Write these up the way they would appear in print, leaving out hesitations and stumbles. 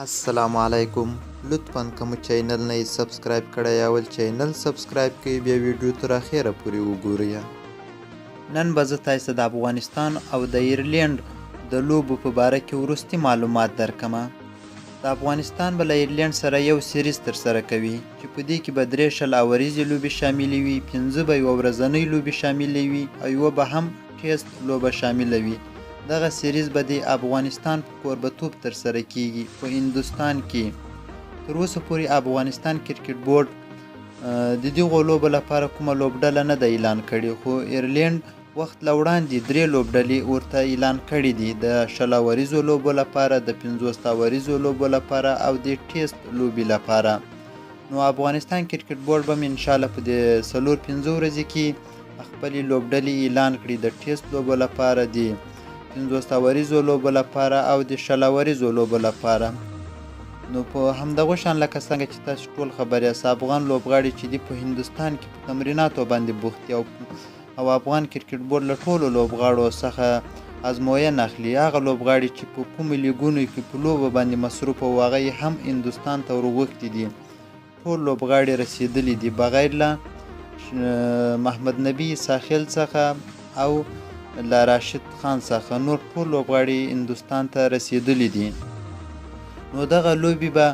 السلام علیکم. لطفاً کوم چینل نه یې سبسکرایب کړی اول چینل سبسکرایب کړئ، بیا ویډیو تر اخره پورې وګورئ. نن به زه تاسو د افغانستان او د ایرلینډ د لوبو په باره کې وروستي معلومات درکمه. د افغانستان به له ایرلینډ سره یو سیریز ترسره کوي چې په دې کې به 3 شل اوریزې لوبې شاملې وي، 15 به یوه ورځنۍ لوبې شاملې وي او یوه به هم ټیسټ لوبه شامله وي. دغه سیریز به د افغانستان په کوربتوب ترسره کیږي په هندوستان کې. تر اوسه پورې افغانستان کرکټ بورډ د دغو لوبو لپاره کومه لوبډله نه ده اعلان کړې، خو ایرلینډ وخت له وړاندې 3 لوبډلې ورته اعلان کړي دي، د 10 اوریزو لوبو لپاره، د 50 اوریزو لوبو لپاره او د ټیسټ لوبې لپاره. نو افغانستان کرکټ بورډ به انشاءالله په د 4-5 ورځې کې خپلې لوبډلې اعلان کړي د ټیسټ لوبو لپاره، د 50 اوریزو لوبو لپاره او د 10 اوریزو لوبو لپاره. نو په همدغه شان لکه څنګه چې تاسو ټول خبر یاست، افغان لوبغاړي چې دي په هندوستان کې په تمریناتو باندې بوخت دي او افغان کرکټ بورډ له ټولو لوبغاړو څخه ازموینه اخلي. هغه لوبغاړي چې په کومو لیګونو کې په لوبو باندې مصروف او هغه یې هم هندوستان ته ورغوښتي دي، ټول لوبغاړي رسېدلي دي بغیر له محمد نبي ساحل څخه او له راشد خان څخه. نور ټول لوبغاړي هندوستان ته رسېدلي دي. نو دغه لوبې به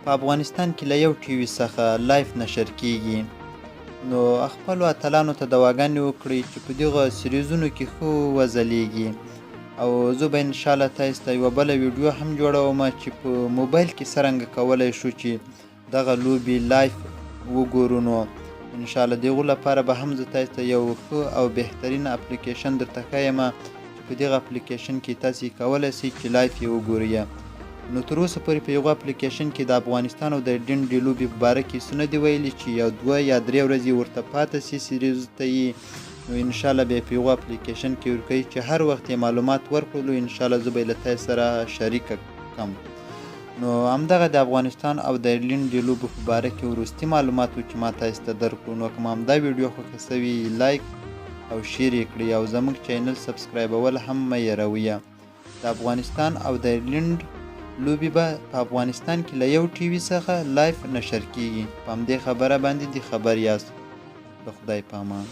په افغانستان کې له یو ټي وي څخه لایف نشر کیږي. نو خپلو اتلانو ته دعاګانې وکړئ چې په دغه سیریزونو کې ښه وځلیږي، او زه به انشاءالله تاسو ته یوه بله ویډیو هم جوړوم چې په موبایل کې څرنګه کولی شو چې دغه لوبې لایف وګورو. نو انشاءالله دغو لپاره به هم زه تاسو ته یو ښه او بهترین اپلیکیشن درته ښیم چې په دغه اپلیکیشن کې تاسو کولی شئ چې لایف یې وګورئ. نو تر اوسه پورې په یوه اپلیکیشن کې د افغانستان او د ایرلینډ د لوبې په باره کې څه نه دي ویلي چې یو 2 یا 3 ورځې ورته پاته سي سیریز ته یې. نو انشاءالله بیا په یوه اپلیکیشن کې ورکوي چې هر وخت یې معلومات ورکړلو انشاءالله زه به یې له تاسو سره شریکه کړم. نو همدغه د افغانستان او د ایرلینډ د لوبو په باره کې وروستي معلومات و چې ما تاسو ته درکړو. نو که همدا ویډیو خوښه سوي لایک او شیر یې کړئ او زموږ چینل سبسکرایبول هم مه هېروئ. د افغانستان او د ایرلینډ لوبې به په افغانستان کې له یو ټي وي څخه لایف نشر کیږي. په همدې خبره باندې د خبر یاست. د خدای په امان.